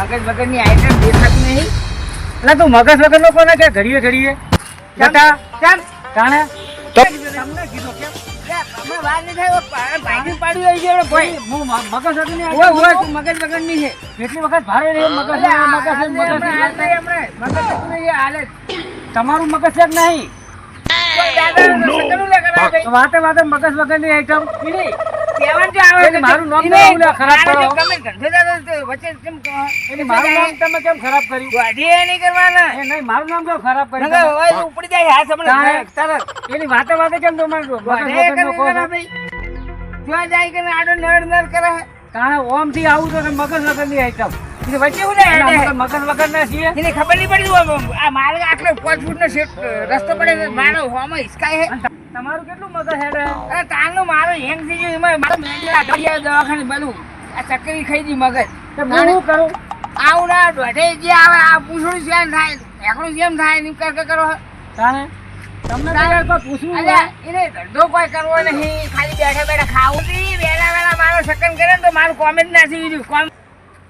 મગજ વગરની આઈટમ દેખાતી નહીં. એટલે તું મગજ વગરનો કોને કે ઘડીએ ઘડીએ બેટા કેમ કાણે તમને કીધું કેમ અમે વાર નહીં થાય ભાઈ પાડ્યું આવી ગયો ભાઈ. હું મગજ વગરની ઓય ઓય તું મગજ વગરની છે. કેટલી વખત ભારે રહી મગજ હાલે તમારું મગજ છે કે નહીં તો વાતે વાતે મગજ વગરની આઈટમ મારું નામ ખરાબ કરો વચ્ચે કેમ મારું નામ તમે કેમ ખરાબ કર્યું નહીં કરવાના એ નહીં મારું નામ કેમ ખરાબ કર્યું ઉપડી જાય હાથ હમણાં તરત એની વાતે વાતે કેમ તમારું ત્યાં જાય કે આડો નડ કરે કારણ ઓમ થી આવું તો મગજ વગરની આઈટમ વચ્ચે હું જાય મગજ વગર ના છીએ એને ખબર નહીં પડી આ માર્ગ આટલો 5 ફૂટનો રસ્તો પડે મારો હોમાં હિસકાય હે. તમારું કેટલું મગજ હેડે અરે તારનો મારો હેંગ થઈ ગયો એમાં મારો મેંગલા ઢળિયા દવાખાને બધું આ ચક્કરી ખાઈ દી મગજ હું કરું આવું ના દોઢે જે આવે આ પૂછડું જેમ થાય એકડું જેમ થાય એમ કર કરો તાને તમને તો યાર કોઈ પૂછવું અલ્યા એને ધંધો કોઈ કરવો નહીં ખાલી બેઠા બેઠા ખાવું નહીં વેલા મારો સકન કરે ને તો મારું કોમેન્ટ ના થઈ ગયું કોમ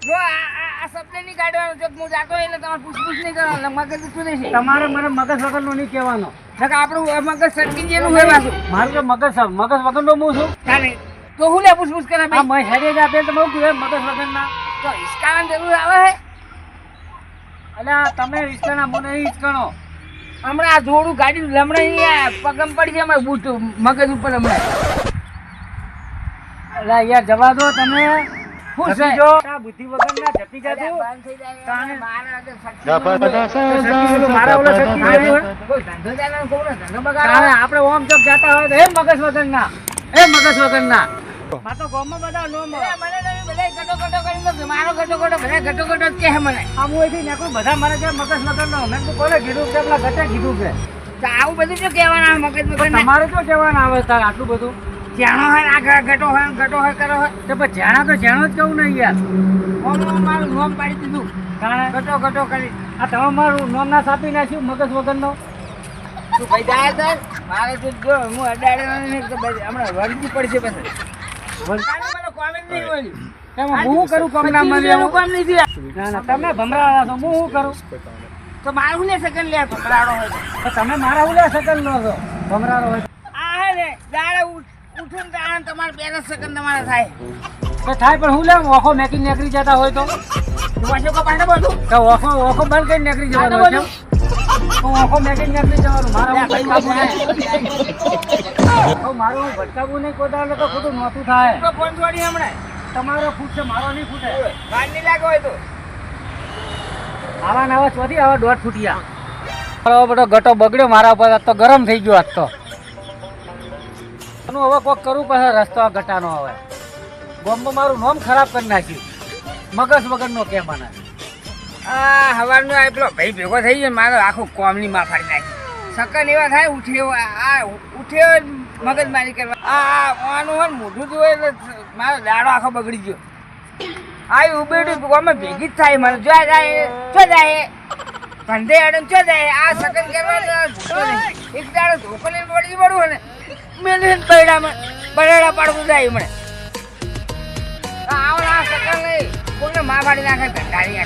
જો આ શબ્દ નહીં કાઢવાનો જો હું જાતો એટલે તમારે પૂછપૂછ નહીં કરવાનું મગજ ઉઠું નહીં તમારે મને મગજ વગરનો નહીં કહેવાનો આપણું મગજ સટકી જેનું હોય પાછું મારું તો મગજ વગરનો હું છું તારે તો હું લે પૂછપૂછ કરે આ મેં હેડે જ આપે તો બહુ કીધું મગજ વગરના તો હિસકાવાની જરૂર આવે હે અલ્યા તમે હિસકાના મને હિસકાનો હમણાં આ જોડું ગાડી લમણાઈ પગમ પડી છે અમારે બૂટ મગજ ઉપર હમણાં અલ્યા યાર જવા દો તમે હું જતી જો આ બુદ્ધિ વગરના જતી જાતું બંધ થઈ જાય મારા મારા ઓલા શક્તિ જાય કોઈ ધંધો ચાલવાનો કહું ને ધંધો બગાડો કારણ આપણે ઓમ ચોક જતા હોય તો એ મગજ વગરના માં તો ગામમાં બધા નો મને બધા ગટો ગટો કરીને મારો ગટો ગટો બધા ગટો ગટો જ કહે મને આમ હું અહીંથી નીકળું બધા મારે કે મગજ વગરનો મેં તો કોને કીધું કે પેલા ગટે કીધું કે તો આવું બધું શું કહેવાના મગજ મગજ તમારે શું કહેવાના આવે તાર આટલું બધું જાણો હોય આ ગટો હોય કરો હોય તો પછી જાણા તો જાણો જ કહું નહીં યાર મારું નોમ પાડી દીધું કારણ ગટો કરી આ તમે મારું નામ ના સાપી નાખ્યું મગજ વગરનો તું ભાઈ જાય તાર મારે તું જો હું અડાડે હમણાં વળગી પડશે પછી કોમેન્ટ નહીં બોલ્યું હું કરું કામ ના મળી કામ નહીં થયું ના ના તમે ભમરાવા છો હું શું કરું તો મારું લે સેકન્ડ લે પકડાડો હોય તો તમે મારા ઉલ્યા સકલ નો છો ભમરારો હોય આ હે ને દાડે ઉઠું તાણ તમારે બેનો સેકન્ડ તમારે થાય તો થાય પણ હું લે ઓખો મેકી નીકળી જતા હોય તો વાંચો કો પાડે બધું તો ઓખો બંધ કરી નીકળી જવાનું હોય છે તો ઓખો મેકી નીકળી જવાનું મારા મારું ભટકાવું નહીં કોદાળ તો ખોટું નોતું થાય તો ફોન છોડી હમણાં તમારો ફૂટશે મારો નહીં ફૂટે વાર નહીં લાગે હોય તો આવા નવા ચોથી આવા 1.5 ફૂટિયા મારો બધો ગટો બગડ્યો મારા ઉપર આજ તો ગરમ થઈ ગયો આજ તો હવે કોક કરવું પડે રસ્તો આ ગટાનો હવે ગામમાં મારું નામ ખરાબ કરી નાખ્યું મગજ વગરનો કે મને આ હવારનો આ પેલો ભાઈ ભેગો થઈ ગયો મારો આખું કોમની માં ફાડી નાખી સકન એવા થાય ઉઠ્યો મગજ મારી કરવા આનું હોય મોઢું જોવે એટલે મારો દાડો આખો બગડી ગયો આ ઉબેડું અમે ભેગી જ થાય મને જો જાય ધંધે અડે ચો જાય આ સકન કરવા એક દાડો ધોકો લઈને પડી પડવું ને મેં બરેડા પાડવું જાય મને આવો આ સકન નહીં કોઈને માં ફાડી નાખે ધંધારી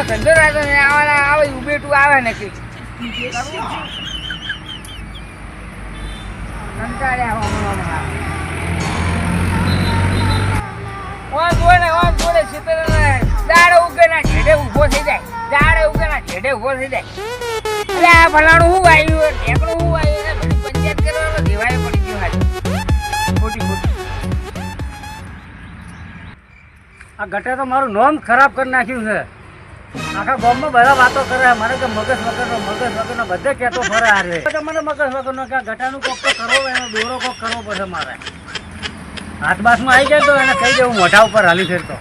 ધંધો રાતો ને આવાના આવે ઉબેટું આવે ને કે દાડે ઉગે ના ઢેડે ઉભો થઈ જાય એટલે આ ફલાણું શું આવ્યું એકડું શું આવ્યું પંચાયત કરવાનો દેવાય પડી ગયું હાલ ખોટી આ ગટે તો મારું નામ ખરાબ કરી નાખ્યું છે આખા ગામમાં બધા વાતો કરે મારે કે મગજ વગરનો બધે કહેતો ફરે હારે તો મને મગજ વગરનો કે આ ગટાનું કોક તો કરવો એનો દોરો કોક કરવો પડશે મારે હાથ બાસમાં આવી જાય તો એને કહી દેવું મોઢા ઉપર હાલી ફેરતો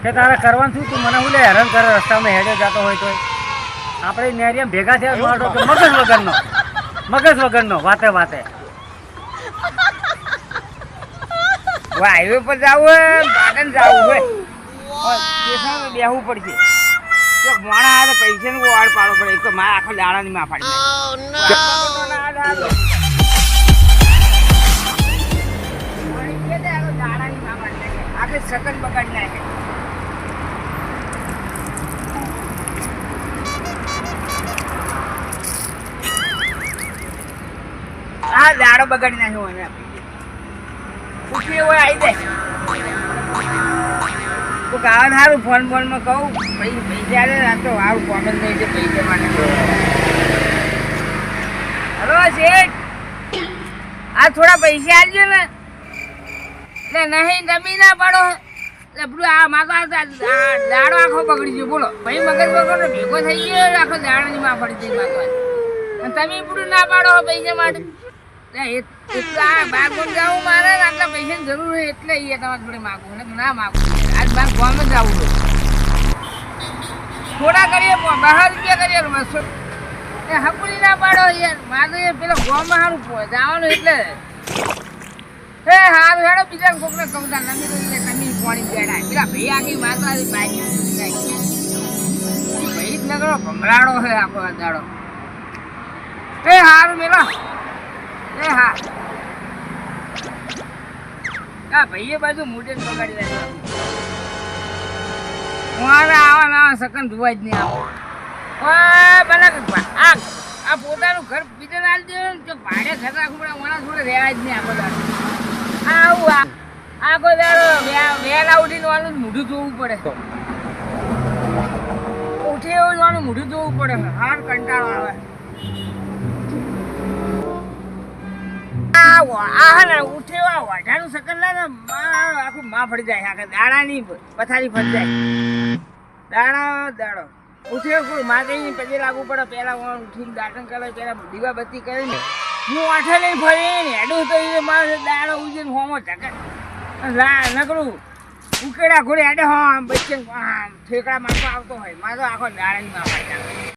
કે તારે કરવાનું શું તું મને હું લે હેરાન કરે રસ્તામાં હેડે જતો હોય તો આપણે નેરિયમ ભેગા થયા મારો કે મગજ વગરનો વાતે હાઈવે પર જવું બાગન જવું હોય સ્ટેશન બેહવું પડશે મોણા આવે પૈસાનું વાળ પાડવો પડે એક તો મારા આખો દાડાની માં ફાડી આખી સકન બગાડી નાખે. આ દાડો બગાડી નાખ્યો એને ઉઠી હોય આવી જાય તો ગાવા સારું ફોન બોનમાં કહું પૈસા આવે આ તો સારું કોમન નહીં છે પૈસા માટે. હલો શેઠ, આ થોડા પૈસા આપજો ને. એટલે નહીં તમે ના પાડો એટલે પેલું આ માગો દાડો આખો બગડી ગયો. બોલો ભાઈ મગજ બગડો ભેગો થઈ ગયો આખો દાડાની માં પડી જાય માગવા. અને તમે પેલું ના પાડો પૈસા માટે. બાર બોલ જાવું મારે આટલા પૈસાની જરૂર હોય એટલે એ તમારે જોડે માગવું ને ના માગવું. આજ બાર ગામ જ જવું હોય થોડા કરીએ 12 રૂપિયા કરીએ બસો એ હપુરી ના પાડો યાર. મારે એ પેલો ગામમાં સારું જવાનું એટલે એ સારું હેડો બીજા કોકને કહું તા નમી તમે પાણી બેડાય પેલા ભાઈ આખી માતા બાઈક ભાઈ જ નગરો ભમરાડો છે આખો દાડો. એ સારું મેલો એ હા આ ભાઈએ બાજુ મોઢે બગાડી નાખ્યું. આવા સકન ધોવા જ નહીં આવો. આ પોતાનું ઘર બીજા ના દે તો ભાડે ઘર રાખવું પડે. ઓના જોડે રહેવા જ નહીં આખો દાડો. આવું આખો દાડો વહેલા ઉઠીને વાનું મોઢું ધોવું પડે. ઉઠે એવું વાનું મોઢું ધોવું પડે. હાર કંટાળો આવે. ઉઠેવા વાઢાનું સકન લાગે આખું માં ફરી જાય. આખા દાડાની પથારી ફરી જાય. દાડો ઉઠે કોઈ માતાની પછી લાગવું પડે. પેલા ઉઠીને દાટન કરે પેલા દીવા બત્તી કરીને હું આઠે નહીં ફરી ને હેડું તો એ મારે દાડો ઉજીને હોમો ઝકે નકરું ઉકેડા ઘોડે હેડે હો આમ બચ્ચે આમ ઠેકડા મારતો આવતો હોય. મારો આખો દાડાની માં ફરી જાય.